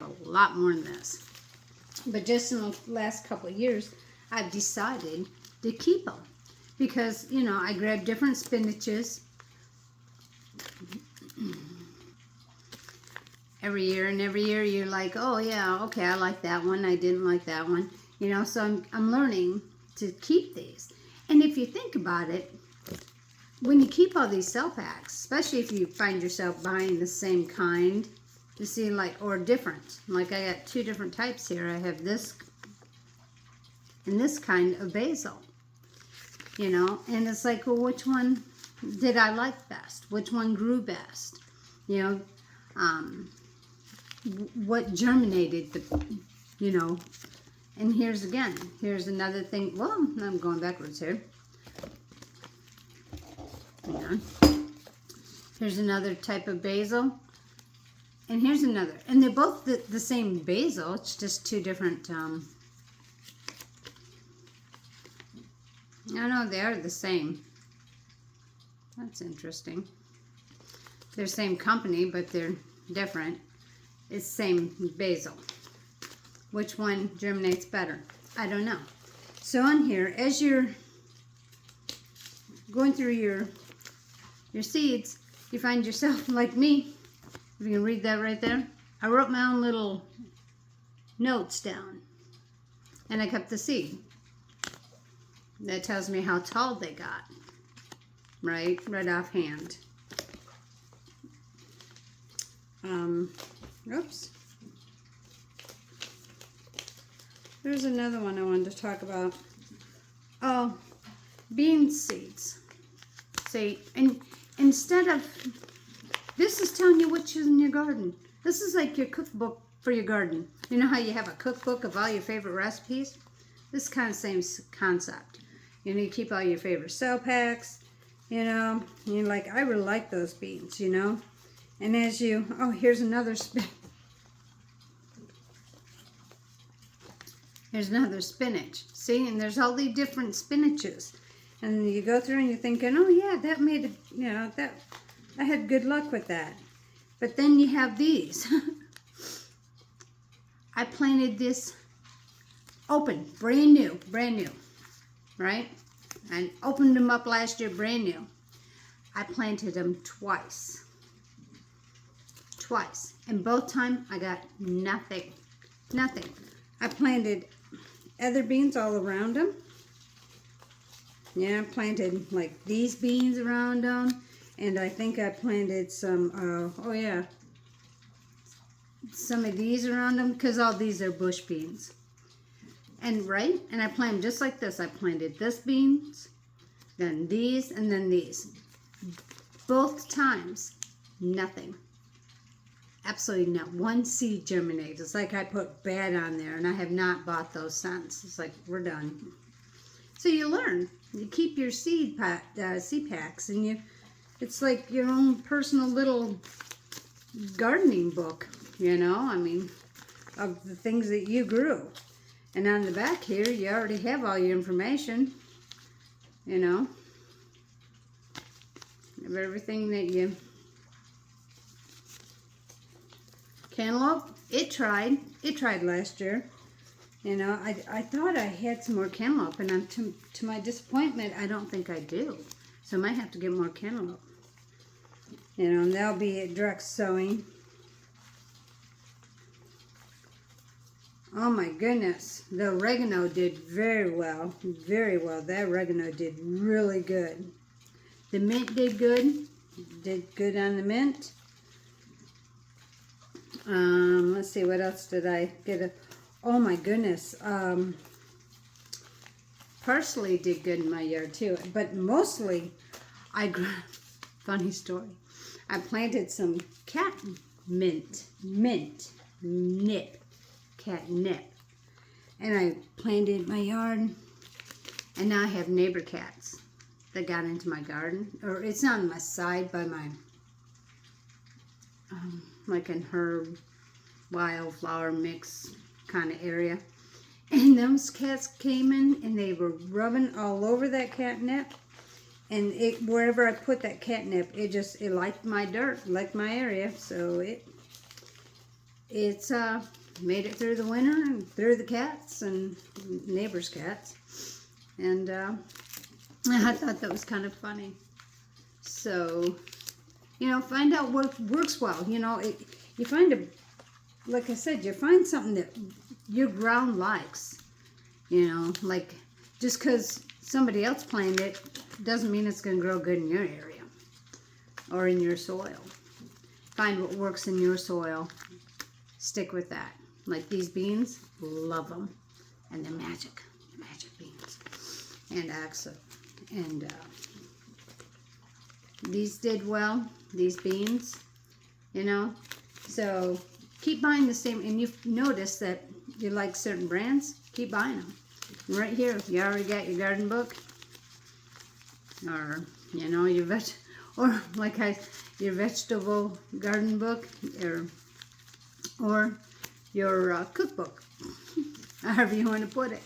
a lot more than this. But just in the last couple of years, I've decided to keep them. Because, you know, I grab different spinaches every year. And every year you're like, oh yeah, okay, I like that one. I didn't like that one. You know, so I'm learning to keep these. And if you think about it, when you keep all these cell packs, especially if you find yourself buying the same kind, you see, like, or different. Like I got two different types here. I have this and this kind of basil. You know, and it's like, well, which one did I like best? Which one grew best? You know, what germinated the, you know. And here's another thing. Well, I'm going backwards here. Hang on. Here's another type of basil. And here's another. And they're both the same basil. It's just two different, I know they are the same. That's interesting. They're same company, but they're different. It's same basil. Which one germinates better? I don't know. So on here, as you're going through your seeds, you find yourself like me. If you can read that right there. I wrote my own little notes down. And I kept the seed. That tells me how tall they got, right offhand. Oops. There's another one I wanted to talk about. Oh, bean seeds. See, and instead of, this is telling you which is in your garden. This is like your cookbook for your garden. You know how you have a cookbook of all your favorite recipes? This is kind of the same concept. You know, you keep all your favorite cell packs, you know. You're like, I really like those beans, you know. And as you, oh, here's another here's another spinach. See, and there's all these different spinaches. And you go through and you're thinking, oh yeah, that made, you know, that, I had good luck with that. But then you have these. I planted this open, brand new, right? I opened them up last year, brand new. I planted them twice. And both times I got nothing. I planted other beans all around them. Yeah, I planted like these beans around them. And I think I planted some, some of these around them, because all these are bush beans. And I planted them just like this. I planted this beans, then these, and then these. Both times, nothing. Absolutely not one seed germinated. It's like I put bad on there, and I have not bought those since. It's like, we're done. So you learn. You keep your seed packs, and it's like your own personal little gardening book, you know, I mean, of the things that you grew. And on the back here, you already have all your information, you know, of everything that you... Cantaloupe, it tried last year. You know, I thought I had some more cantaloupe, and to my disappointment, I don't think I do. So I might have to get more cantaloupe. You know, and that'll be at direct sowing. Oh my goodness, the oregano did very well, That oregano did really good. The mint did good on the mint. Let's see, what else did I get? Oh my goodness, parsley did good in my yard too, but mostly funny story, I planted some catnip, and I planted my yard, and now I have neighbor cats that got into my garden, or it's on my side by my, like an herb, wildflower mix kind of area. And those cats came in and they were rubbing all over that catnip. And wherever I put that catnip, it liked my dirt, liked my area. So it's made it through the winter and through the cats and neighbors' cats. And I thought that was kind of funny. So, you know, find out what works well. You know, you find like I said, you find something that your ground likes. You know, like just because somebody else planted it doesn't mean it's going to grow good in your area or in your soil. Find what works in your soil. Stick with that. Like these beans, love them. And they're magic beans. And these did well, these beans, you know. So keep buying the same, and you've noticed that you like certain brands, keep buying them. And right here, you already got your garden book, or, you know, your your vegetable garden book, or your cookbook, however you want to put it.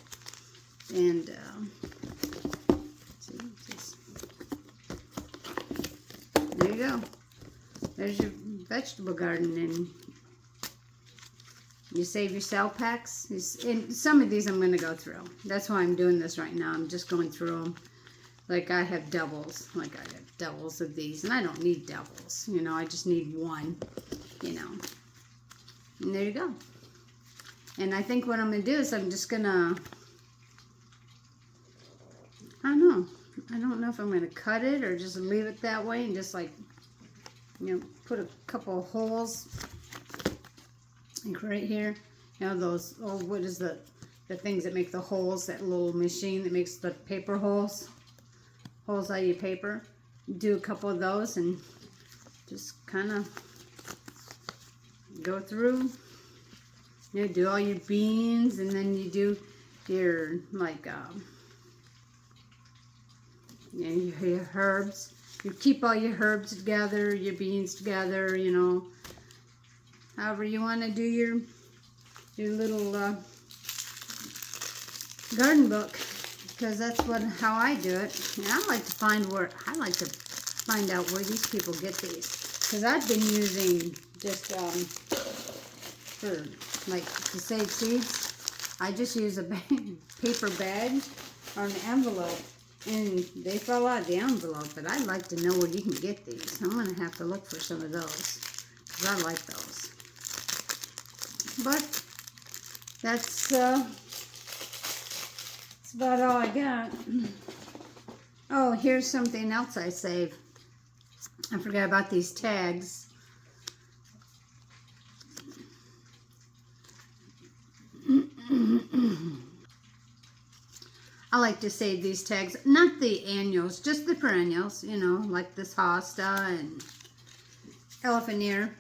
And there you go. There's your vegetable garden, and you save your cell packs. And some of these I'm going to go through. That's why I'm doing this right now. I'm just going through them. Like I have doubles. Like I have doubles of these, and I don't need doubles. You know, I just need one. You know. And there you go. And I think what I'm going to do is I'm just going to, I don't know. I don't know if I'm going to cut it or just leave it that way and just like, you know, put a couple of holes like right here. You know, those, oh, what is the things that make the holes, that little machine that makes the paper holes out of your paper. Do a couple of those and just kind of go through. You know, do all your beans, and then you do your, like, you know, your herbs. You keep all your herbs together, your beans together, you know. However you want to do your little garden book, because that's how I do it. And I like to find out where these people get these, because I've been using just for like to save seeds. I just use a paper bag or an envelope, and they fall out of the envelope. But I'd like to know where you can get these. I'm gonna have to look for some of those, because I like those. But that's about all I got. Oh, here's something else I saved. I forgot about these tags. I like to save these tags, not the annuals, just the perennials, you know, like this hosta and elephant ear,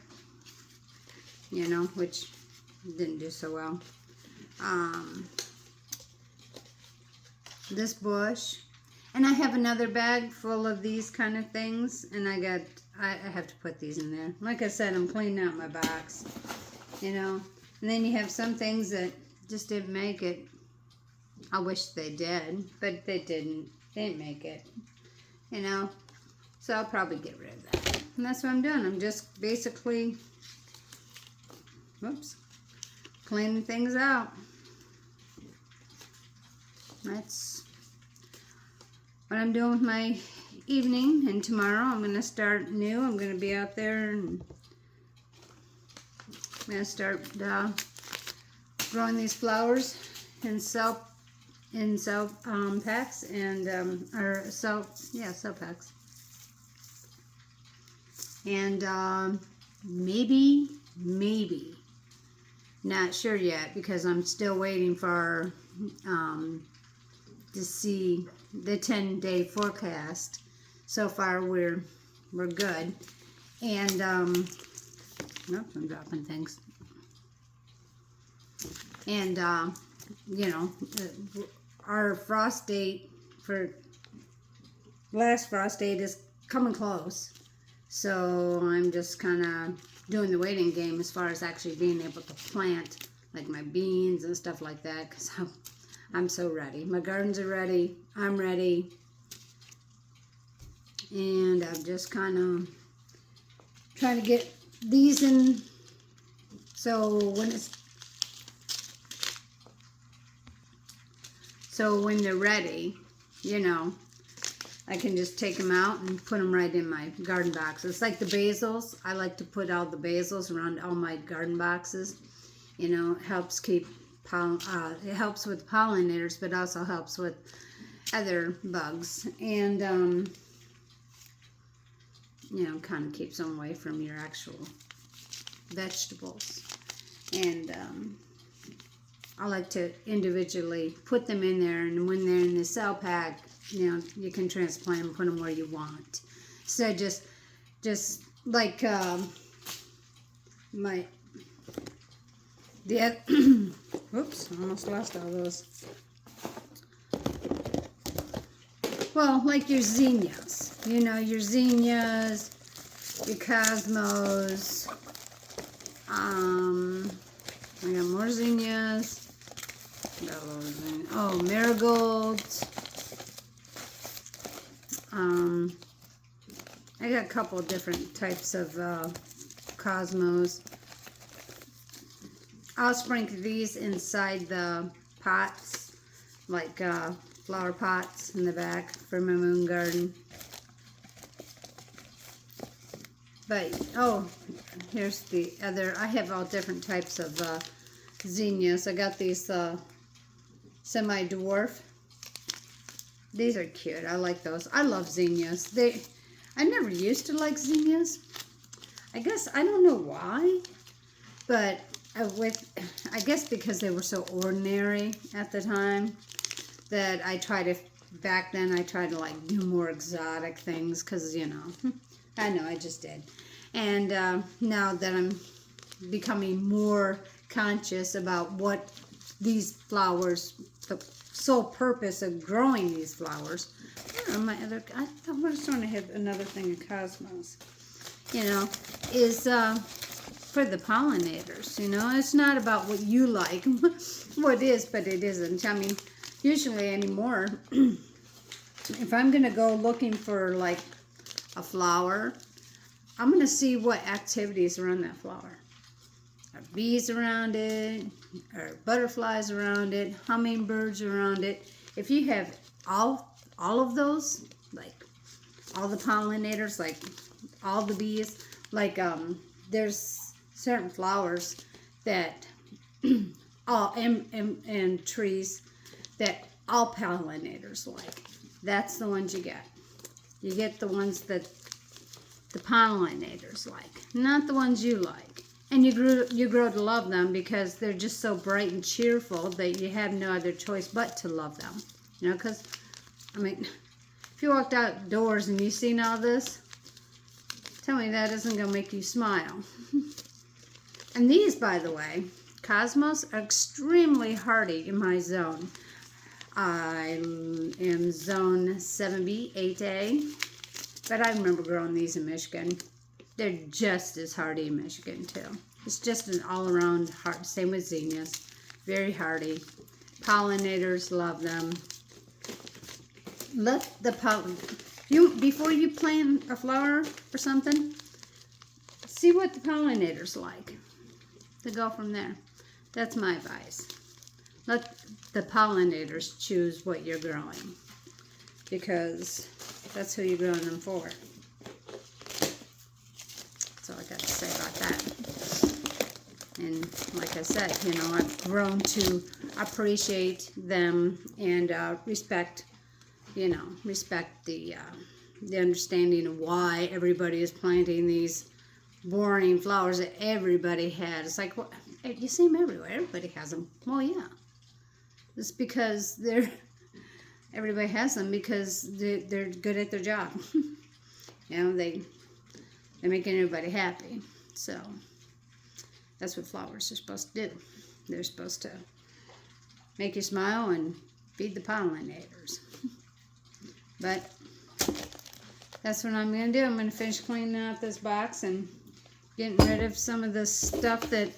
you know, which didn't do so well. This bush, and I have another bag full of these kind of things, and I have to put these in there. Like I said, I'm cleaning out my box, you know. And then you have some things that just didn't make it. I wish they did, but they didn't. They didn't make it, you know. So I'll probably get rid of that. And that's what I'm doing. I'm just basically, cleaning things out. That's what I'm doing with my evening. And tomorrow I'm going to start new. I'm going to be out there, and I'm going to start growing these flowers in cell packs, and cell packs. And maybe, not sure yet, because I'm still waiting for to see the 10-day forecast. So far we're good. And I'm dropping things. And you know, our frost date for last frost date is coming close. So I'm just kind of doing the waiting game as far as actually being able to plant like my beans and stuff like that, because I'm so ready. My gardens are ready. I'm ready. And I'm just kind of trying to get these in when they're ready, you know, I can just take them out and put them right in my garden box. It's like the basils. I like to put all the basils around all my garden boxes. You know, it helps keep it helps with pollinators, but also helps with other bugs, and you know, kind of keeps them away from your actual vegetables. And I like to individually put them in there, and when they're in the cell pack, you know, you can transplant them, put them where you want. So just like whoops, I almost lost all those. Well, like your zinnias, you know, your zinnias, your cosmos. I got more zinnias. Got a lot of zinnias. Oh, marigolds. I got a couple of different types of cosmos. I'll sprinkle these inside the pots, like flower pots in the back for my moon garden. But, oh, here's the other. I have all different types of zinnias. I got these semi-dwarf. These are cute. I like those. I love zinnias. I never used to like zinnias. I guess, I don't know why, but I guess because they were so ordinary at the time, that back then I tried to like do more exotic things, because, you know, I know I just did. And now that I'm becoming more conscious about what these flowers, the sole purpose of growing these flowers. Where are my other, I thought I was trying to have another thing of cosmos, you know, is for the pollinators, you know. It's not about what you like, what is, but it isn't. I mean, usually anymore, if I'm going to go looking for like a flower, I'm going to see what activities are on that flower. Are bees around it? Are butterflies around it? Hummingbirds around it? If you have all of those, like all the pollinators, like all the bees, like there's certain flowers that and trees that all pollinators like. That's the ones you get. You get the ones that the pollinators like, not the ones you like. And you grow to love them because they're just so bright and cheerful that you have no other choice but to love them. You know, because, I mean, if you walked outdoors and you've seen all this, tell me that isn't going to make you smile. And these, by the way, cosmos, are extremely hardy in my zone. I am zone 7B, 8A, but I remember growing these in Michigan. They're just as hardy in Michigan, too. It's just an all-around hard, same with zinnias. Very hardy. Pollinators love them. Let the before you plant a flower or something, see what the pollinators like. To go from there. That's my advice. Let the pollinators choose what you're growing, because that's who you're growing them for. That's all I got to say about that. And like I said, you know, I've grown to appreciate them and respect, you know, respect the understanding of why everybody is planting these boring flowers that everybody had. It's like, well, you see them everywhere. Everybody has them. Well, yeah. It's because everybody has them because they're good at their job. You know, they're making everybody happy. So that's what flowers are supposed to do. They're supposed to make you smile and feed the pollinators. But that's what I'm going to do. I'm going to finish cleaning out this box and getting rid of some of the stuff that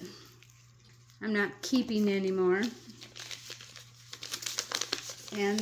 I'm not keeping anymore. And